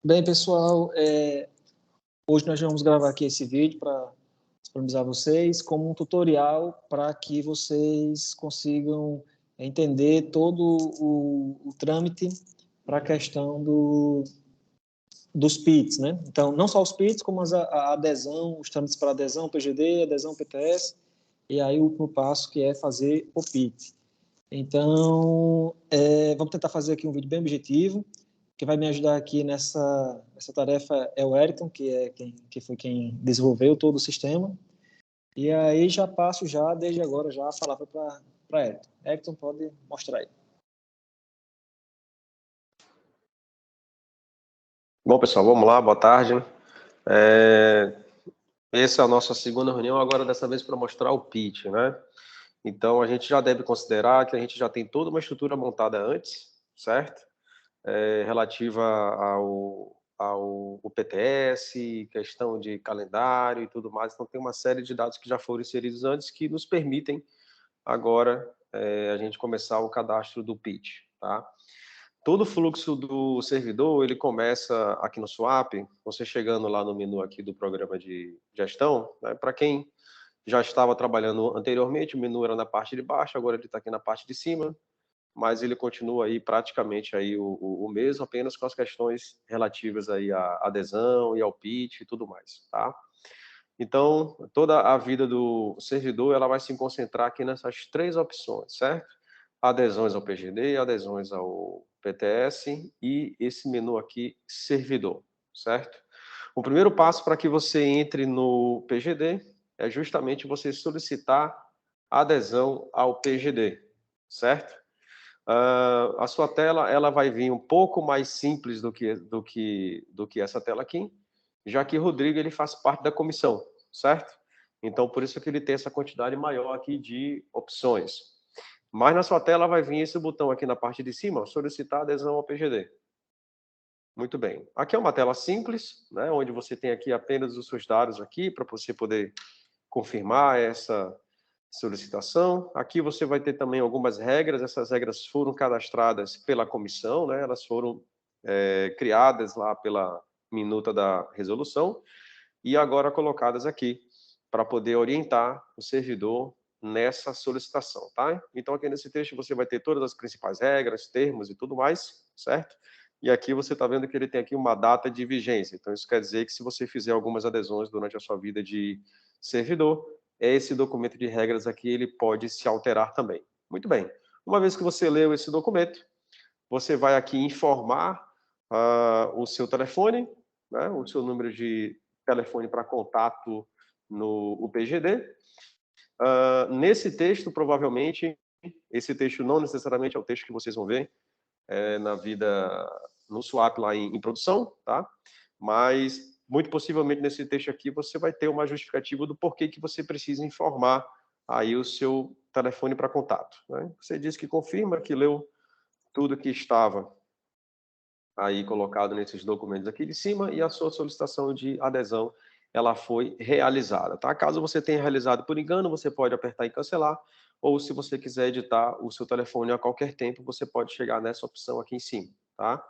Bem, pessoal, hoje nós vamos gravar aqui esse vídeo para disponibilizar a vocês como um tutorial para que vocês consigam entender todo o trâmite para a questão dos PITs, né? Então, não só os PITs, como a adesão, os trâmites para adesão, PGD, adesão PTS, e aí o último passo que é fazer o PIT. Então, vamos tentar fazer aqui um vídeo bem objetivo. Quem vai me ajudar aqui nessa tarefa é o Ayrton, que foi quem desenvolveu todo o sistema. E aí já passo desde agora, a palavra para Ayrton. Ayrton, pode mostrar aí. Bom, pessoal, vamos lá, boa tarde. Essa é a nossa segunda reunião, agora dessa vez para mostrar o pitch, né? Então, a gente já deve considerar que a gente já tem toda uma estrutura montada antes, certo? Relativa ao PTS, questão de calendário e tudo mais. Então, tem uma série de dados que já foram inseridos antes que nos permitem agora a gente começar o cadastro do pitch, tá? Todo o fluxo do servidor, ele começa aqui no Swap, você chegando lá no menu aqui do programa de gestão, né? Para quem já estava trabalhando anteriormente, o menu era na parte de baixo, agora ele está aqui na parte de cima, mas ele continua aí praticamente aí o mesmo, apenas com as questões relativas aí à adesão e ao pitch e tudo mais, tá? Então, toda a vida do servidor, ela vai se concentrar aqui nessas três opções, certo? Adesões ao PGD, adesões ao PTS e esse menu aqui, servidor, certo? O primeiro passo para que você entre no PGD é justamente você solicitar adesão ao PGD, certo? A sua tela ela vai vir um pouco mais simples do que essa tela aqui, já que o Rodrigo ele faz parte da comissão, certo? Então, por isso que ele tem essa quantidade maior aqui de opções. Mas na sua tela vai vir esse botão aqui na parte de cima, solicitar adesão ao PGD. Muito bem. Aqui é uma tela simples, né, onde você tem aqui apenas os seus dados aqui para você poder confirmar essa solicitação. Aqui você vai ter também algumas regras. Essas regras foram cadastradas pela comissão, né, elas foram criadas lá pela minuta da resolução e agora colocadas aqui para poder orientar o servidor nessa solicitação, tá? Então, aqui nesse texto você vai ter todas as principais regras, termos e tudo mais, certo? E aqui você está vendo que ele tem aqui uma data de vigência. Então, isso quer dizer que se você fizer algumas adesões durante a sua vida de servidor, esse documento de regras aqui, ele pode se alterar também. Muito bem. Uma vez que você leu esse documento, você vai aqui informar o seu telefone, né, o seu número de telefone para contato no PGD. Nesse texto, provavelmente, esse texto não necessariamente é o texto que vocês vão ver na vida, no Swap lá em produção, tá? Mas, muito possivelmente, nesse texto aqui, você vai ter uma justificativa do porquê que você precisa informar aí o seu telefone para contato, né? Você diz que confirma que leu tudo que estava aí colocado nesses documentos aqui de cima e a sua solicitação de adesão ela foi realizada, tá? Caso você tenha realizado por engano, você pode apertar em cancelar, ou se você quiser editar o seu telefone a qualquer tempo, você pode chegar nessa opção aqui em cima, tá?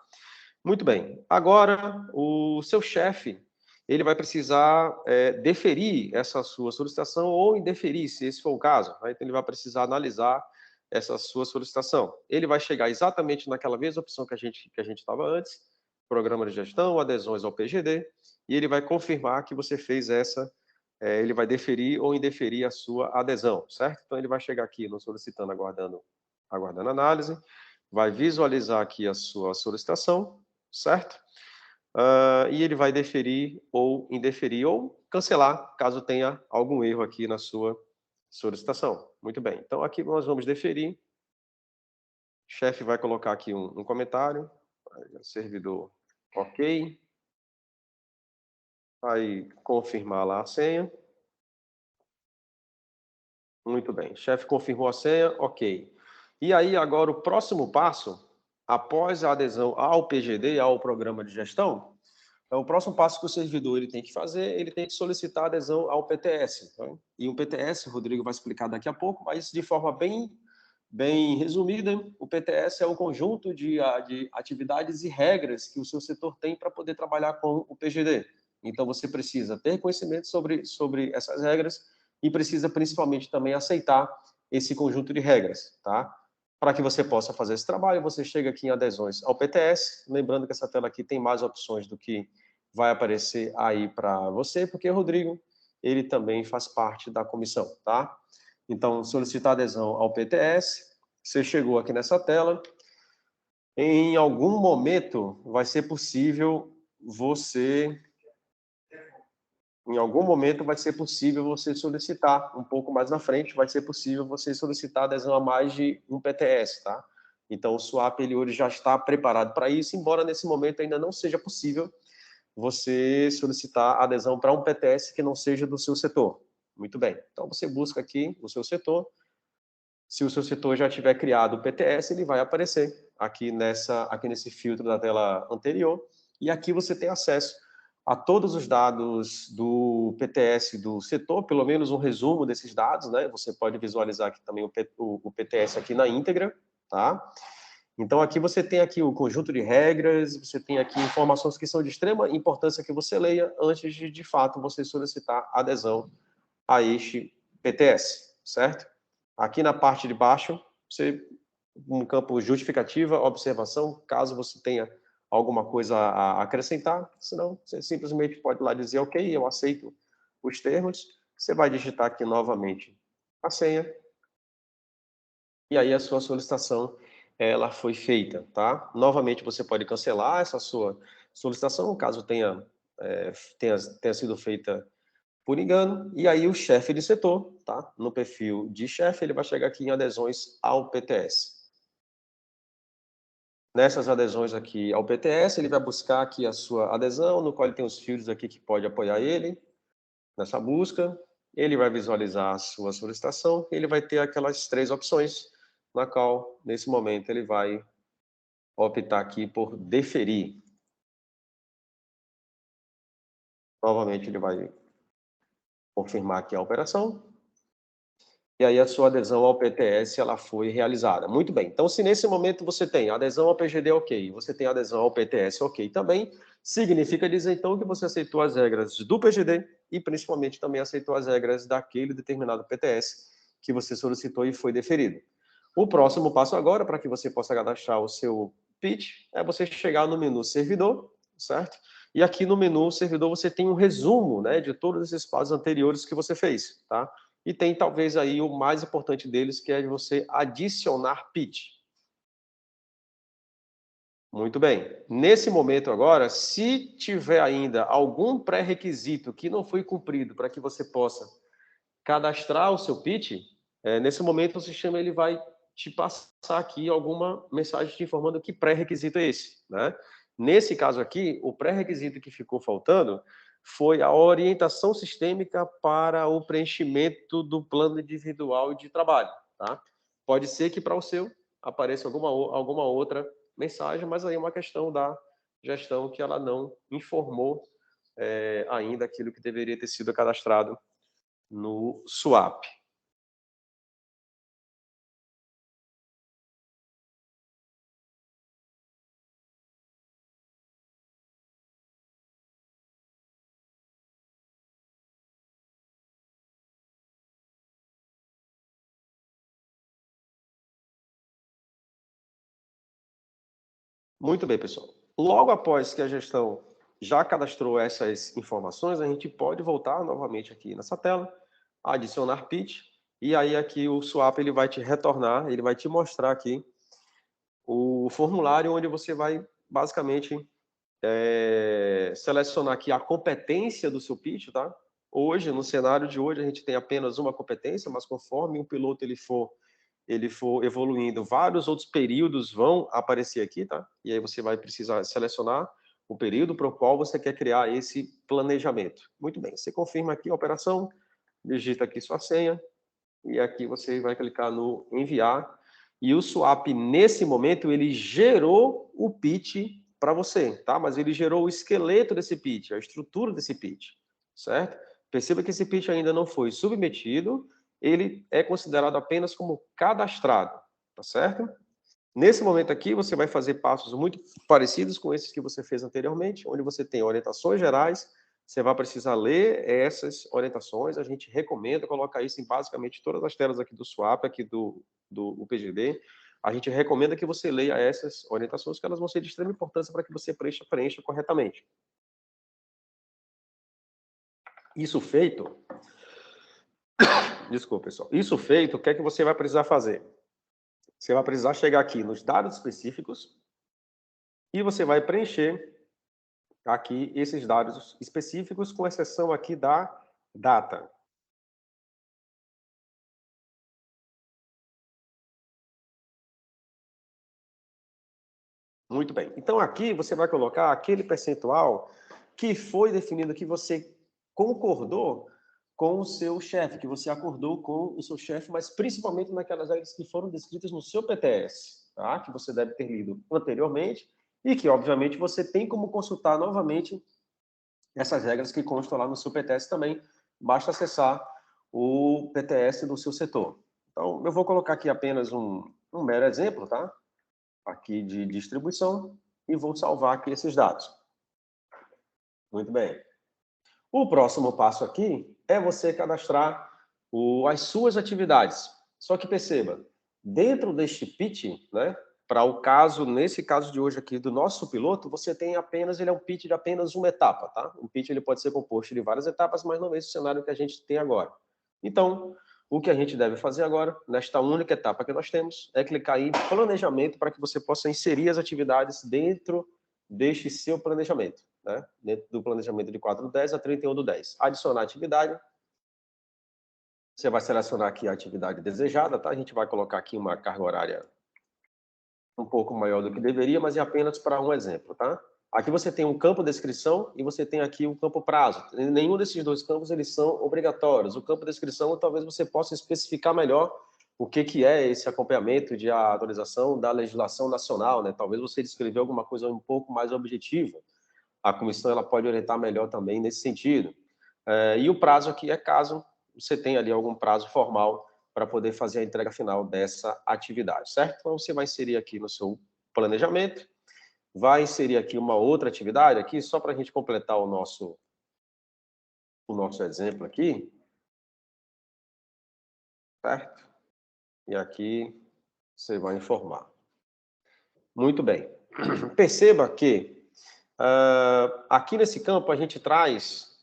Muito bem. Agora, o seu chefe, ele vai precisar deferir essa sua solicitação ou indeferir, se esse for o caso, tá? Então ele vai precisar analisar essa sua solicitação. Ele vai chegar exatamente naquela mesma opção que a gente estava antes, programa de gestão, adesões ao PGD, e ele vai confirmar que você fez ele vai deferir ou indeferir a sua adesão, certo? Então ele vai chegar aqui no solicitando, aguardando análise, vai visualizar aqui a sua solicitação, certo? E ele vai deferir ou indeferir ou cancelar, caso tenha algum erro aqui na sua solicitação. Muito bem. Então, aqui nós vamos deferir. O chefe vai colocar aqui um comentário. Servidor, ok. Vai confirmar lá a senha. Muito bem. Chefe confirmou a senha, ok. E aí, agora, o próximo passo, após a adesão ao PGD, ao programa de gestão, então, o próximo passo que o servidor ele tem que fazer, ele tem que solicitar adesão ao PTS. Tá? E o PTS, o Rodrigo vai explicar daqui a pouco, mas de forma bem resumida, O PTS é o conjunto de atividades e regras que o seu setor tem para poder trabalhar com o PGD. Então, você precisa ter conhecimento sobre essas regras e precisa, principalmente, também aceitar esse conjunto de regras, tá? Para que você possa fazer esse trabalho, você chega aqui em adesões ao PTS, lembrando que essa tela aqui tem mais opções do que vai aparecer aí para você, porque o Rodrigo, ele também faz parte da comissão, tá? Então, solicitar adesão ao PTS, você chegou aqui nessa tela, em algum momento vai ser possível você solicitar, um pouco mais na frente, vai ser possível você solicitar adesão a mais de um PTS, tá? Então, o SWAP, ele hoje já está preparado para isso, embora nesse momento ainda não seja possível você solicitar adesão para um PTS que não seja do seu setor. Muito bem. Então, você busca aqui o seu setor. Se o seu setor já tiver criado o PTS, ele vai aparecer aqui nesse filtro da tela anterior. E aqui você tem acesso a todos os dados do PTS do setor, pelo menos um resumo desses dados, né? Você pode visualizar aqui também o PTS aqui na íntegra, tá? Então, aqui você tem aqui o conjunto de regras, você tem aqui informações que são de extrema importância que você leia antes de fato, você solicitar adesão a este PTS, certo? Aqui na parte de baixo, você um campo justificativa, observação, caso você tenha alguma coisa a acrescentar, senão você simplesmente pode ir lá dizer, ok, eu aceito os termos, você vai digitar aqui novamente a senha, e aí a sua solicitação ela foi feita, tá? Novamente você pode cancelar essa sua solicitação, caso tenha sido feita por engano, e aí o chefe de setor, tá? No perfil de chefe, ele vai chegar aqui em adesões ao PTS. Nessas adesões aqui ao PTS, ele vai buscar aqui a sua adesão, no qual ele tem os filtros aqui que pode apoiar ele nessa busca. Ele vai visualizar a sua solicitação, ele vai ter aquelas 3 opções, na qual, nesse momento, ele vai optar aqui por deferir. Novamente, ele vai confirmar aqui a operação. E aí a sua adesão ao PTS ela foi realizada. Muito bem. Então, se nesse momento você tem adesão ao PGD ok, você tem adesão ao PTS ok também, significa dizer então que você aceitou as regras do PGD e principalmente também aceitou as regras daquele determinado PTS que você solicitou e foi deferido. O próximo passo agora, para que você possa cadastrar o seu pitch, é você chegar no menu servidor, certo? E aqui no menu servidor você tem um resumo, né, de todos esses passos anteriores que você fez, tá? E tem talvez aí o mais importante deles, que é de você adicionar pitch. Muito bem. Nesse momento agora, se tiver ainda algum pré-requisito que não foi cumprido para que você possa cadastrar o seu pitch, nesse momento o sistema ele vai te passar aqui alguma mensagem te informando que pré-requisito é esse, né? Nesse caso aqui, o pré-requisito que ficou faltando foi a orientação sistêmica para o preenchimento do plano individual de trabalho, tá? Pode ser que para o seu apareça alguma outra mensagem, mas aí é uma questão da gestão que ela não informou ainda aquilo que deveria ter sido cadastrado no SWAP. Muito bem, pessoal. Logo após que a gestão já cadastrou essas informações, a gente pode voltar novamente aqui nessa tela, adicionar pitch, e aí aqui o SWAP ele vai te retornar, ele vai te mostrar aqui o formulário onde você vai basicamente selecionar aqui a competência do seu pitch, tá? Hoje, no cenário de hoje, a gente tem apenas uma competência, mas conforme o piloto ele for evoluindo, vários outros períodos vão aparecer aqui, tá? E aí você vai precisar selecionar o período para o qual você quer criar esse planejamento. Muito bem, você confirma aqui a operação, digita aqui sua senha, e aqui você vai clicar no enviar, e o SWAP, nesse momento, ele gerou o pitch para você, tá? Mas ele gerou o esqueleto desse pitch, a estrutura desse pitch, certo? Perceba que esse pitch ainda não foi submetido, ele é considerado apenas como cadastrado, tá certo? Nesse momento aqui, você vai fazer passos muito parecidos com esses que você fez anteriormente, onde você tem orientações gerais, você vai precisar ler essas orientações, a gente recomenda colocar isso em basicamente todas as telas aqui do SWAP, aqui do UPGD, a gente recomenda que você leia essas orientações, que elas vão ser de extrema importância para que você preencha corretamente. Isso feito, desculpa, pessoal, isso feito, o que é que você vai precisar fazer? Você vai precisar chegar aqui nos dados específicos e você vai preencher aqui esses dados específicos, com exceção aqui da data. Muito bem. Então, aqui você vai colocar aquele percentual que foi definido, que você concordou com o seu chefe, que você acordou com o seu chefe, mas principalmente naquelas regras que foram descritas no seu PTS, tá? Que você deve ter lido anteriormente e que, obviamente, você tem como consultar novamente essas regras que constam lá no seu PTS também. Basta acessar o PTS do seu setor. Então, eu vou colocar aqui apenas um mero exemplo, tá? Aqui de distribuição e vou salvar aqui esses dados. Muito bem. O próximo passo aqui é você cadastrar as suas atividades. Só que perceba, dentro deste pitch, né, para o caso, nesse caso de hoje aqui do nosso piloto, você tem apenas, ele é um pitch de apenas uma etapa, tá? Um pitch ele pode ser composto de várias etapas, mas não é esse o cenário que a gente tem agora. Então, o que a gente deve fazer agora, nesta única etapa que nós temos, é clicar em planejamento para que você possa inserir as atividades dentro deste seu planejamento, né? Dentro do planejamento de 4/10 a 31/10. Adicionar atividade. Você vai selecionar aqui a atividade desejada, tá? A gente vai colocar aqui uma carga horária um pouco maior do que deveria, mas é apenas para um exemplo, tá? Aqui você tem um campo descrição e você tem aqui o campo prazo. Nenhum desses dois campos eles são obrigatórios. O campo descrição talvez você possa especificar melhor o que é esse acompanhamento de atualização da legislação nacional, né? Talvez você descrever alguma coisa um pouco mais objetiva. A comissão ela pode orientar melhor também nesse sentido. E o prazo aqui é caso você tenha ali algum prazo formal para poder fazer a entrega final dessa atividade, certo? Então, você vai inserir aqui no seu planejamento, vai inserir aqui uma outra atividade aqui, só para a gente completar o nosso exemplo aqui, certo? E aqui você vai informar. Muito bem. Perceba que aqui nesse campo a gente traz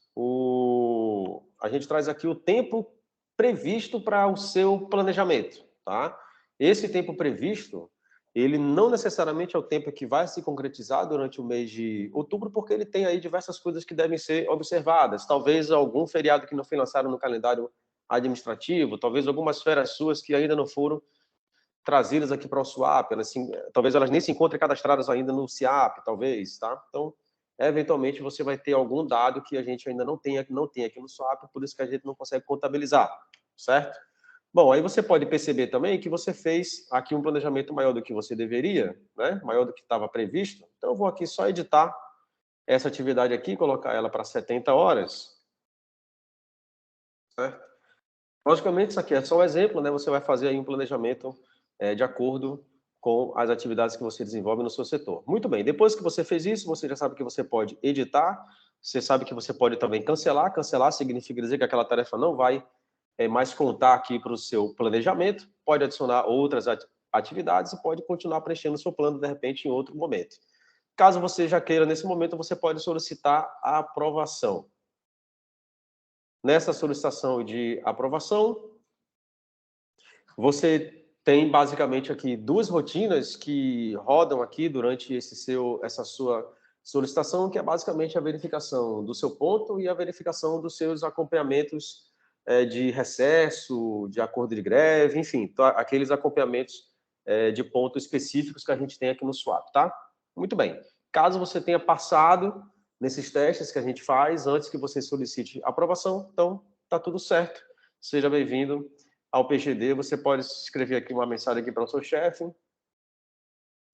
aqui o tempo previsto para o seu planejamento, tá? Esse tempo previsto, ele não necessariamente é o tempo que vai se concretizar durante o mês de outubro, porque ele tem aí diversas coisas que devem ser observadas. Talvez algum feriado que não foi lançado no calendário administrativo, talvez algumas férias suas que ainda não foram trazidas aqui para o SWAP, talvez elas nem se encontrem cadastradas ainda no CIAP, talvez, tá? Então, eventualmente você vai ter algum dado que a gente ainda não tem aqui no SWAP, por isso que a gente não consegue contabilizar, certo? Bom, aí você pode perceber também que você fez aqui um planejamento maior do que você deveria, né? Maior do que estava previsto. Então, eu vou aqui só editar essa atividade aqui, colocar ela para 70 horas, certo? Logicamente, isso aqui é só um exemplo, né? Você vai fazer aí um planejamento de acordo com as atividades que você desenvolve no seu setor. Muito bem, depois que você fez isso, você já sabe que você pode editar, você sabe que você pode também cancelar. Cancelar significa dizer que aquela tarefa não vai mais contar aqui para o seu planejamento, pode adicionar outras atividades e pode continuar preenchendo o seu plano, de repente, em outro momento. Caso você já queira, nesse momento, você pode solicitar a aprovação. Nessa solicitação de aprovação, você tem basicamente aqui duas rotinas que rodam aqui durante essa sua solicitação, que é basicamente a verificação do seu ponto e a verificação dos seus acompanhamentos de recesso, de acordo de greve, enfim, aqueles acompanhamentos de pontos específicos que a gente tem aqui no SWAP, tá? Muito bem. Caso você tenha passado nesses testes que a gente faz antes que você solicite aprovação, então tá tudo certo. Seja bem-vindo ao PGD. Você pode escrever aqui uma mensagem aqui para o seu chefe,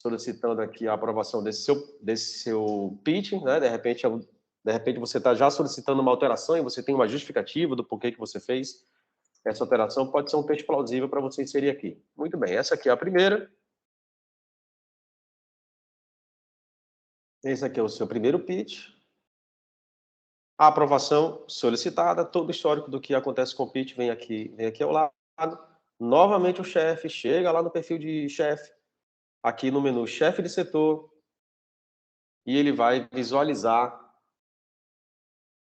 solicitando aqui a aprovação desse seu pitch, né? De repente você está já solicitando uma alteração e você tem uma justificativa do porquê que você fez essa alteração, pode ser um texto plausível para você inserir aqui. Muito bem, essa aqui é a primeira. Esse aqui é o seu primeiro pitch. A aprovação solicitada, todo o histórico do que acontece com o pitch vem aqui ao lado. Novamente o chefe chega lá no perfil de chefe, aqui no menu chefe de setor, e ele vai visualizar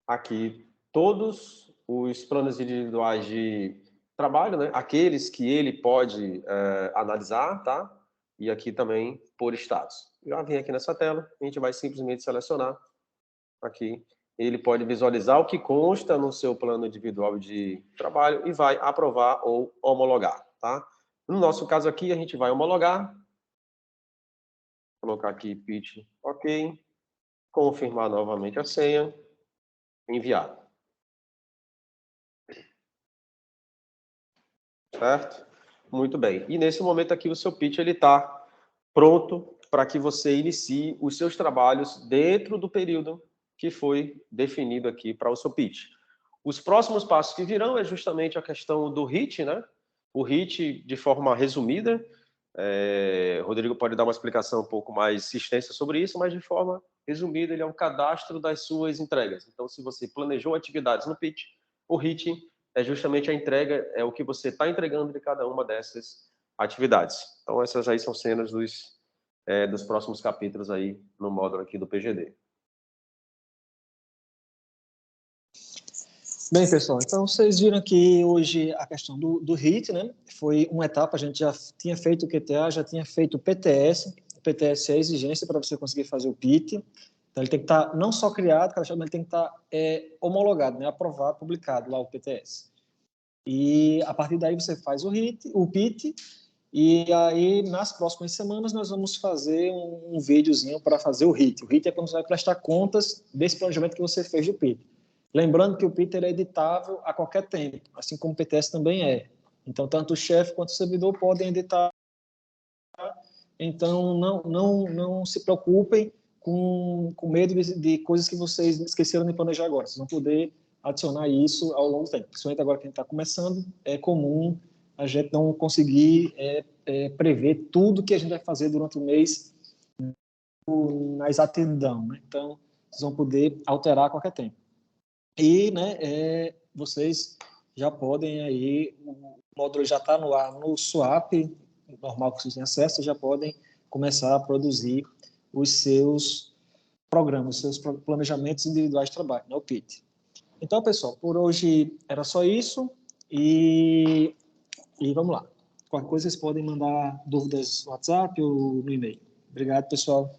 aqui todos os planos individuais de trabalho, né? Aqueles que ele pode analisar, tá? E aqui também por status. Já vem aqui nessa tela, a gente vai simplesmente selecionar aqui. Ele pode visualizar o que consta no seu plano individual de trabalho e vai aprovar ou homologar, tá? No nosso caso aqui, a gente vai homologar. Vou colocar aqui pitch, ok. Confirmar novamente a senha. Enviar. Certo? Muito bem. E nesse momento aqui, o seu pitch está pronto para que você inicie os seus trabalhos dentro do período que foi definido aqui para o seu pitch. Os próximos passos que virão é justamente a questão do HIT, né? O HIT, de forma resumida, Rodrigo pode dar uma explicação um pouco mais extensa sobre isso, mas de forma resumida, ele é um cadastro das suas entregas. Então, se você planejou atividades no pitch, o HIT é justamente a entrega, é o que você está entregando de cada uma dessas atividades. Então, essas aí são cenas dos próximos capítulos aí no módulo aqui do PGD. Bem, pessoal, então vocês viram que hoje a questão do HIT, né? Foi uma etapa, a gente já tinha feito o QTA, já tinha feito o PTS. O PTS é a exigência para você conseguir fazer o PIT. Então, ele tem que estar não só criado, mas ele tem que estar homologado, né? Aprovado, publicado lá o PTS. E a partir daí você faz o HIT, o PIT, e aí nas próximas semanas nós vamos fazer um videozinho para fazer o HIT. O HIT é quando você vai prestar contas desse planejamento que você fez do PIT. Lembrando que o PIT é editável a qualquer tempo, assim como o PTS também é. Então, tanto o chefe quanto o servidor podem editar. Então, não se preocupem com medo de coisas que vocês esqueceram de planejar agora. Vocês vão poder adicionar isso ao longo do tempo. Principalmente agora que a gente está começando, é comum a gente não conseguir prever tudo que a gente vai fazer durante o mês na exatidão, né? Então, vocês vão poder alterar a qualquer tempo. E, né, vocês já podem aí, o módulo já está no ar no Swap, normal que vocês têm acesso, já podem começar a produzir os seus programas, os seus planejamentos individuais de trabalho, no PIT. Então, pessoal, por hoje era só isso e vamos lá. Qualquer coisa, vocês podem mandar dúvidas no WhatsApp ou no e-mail. Obrigado, pessoal.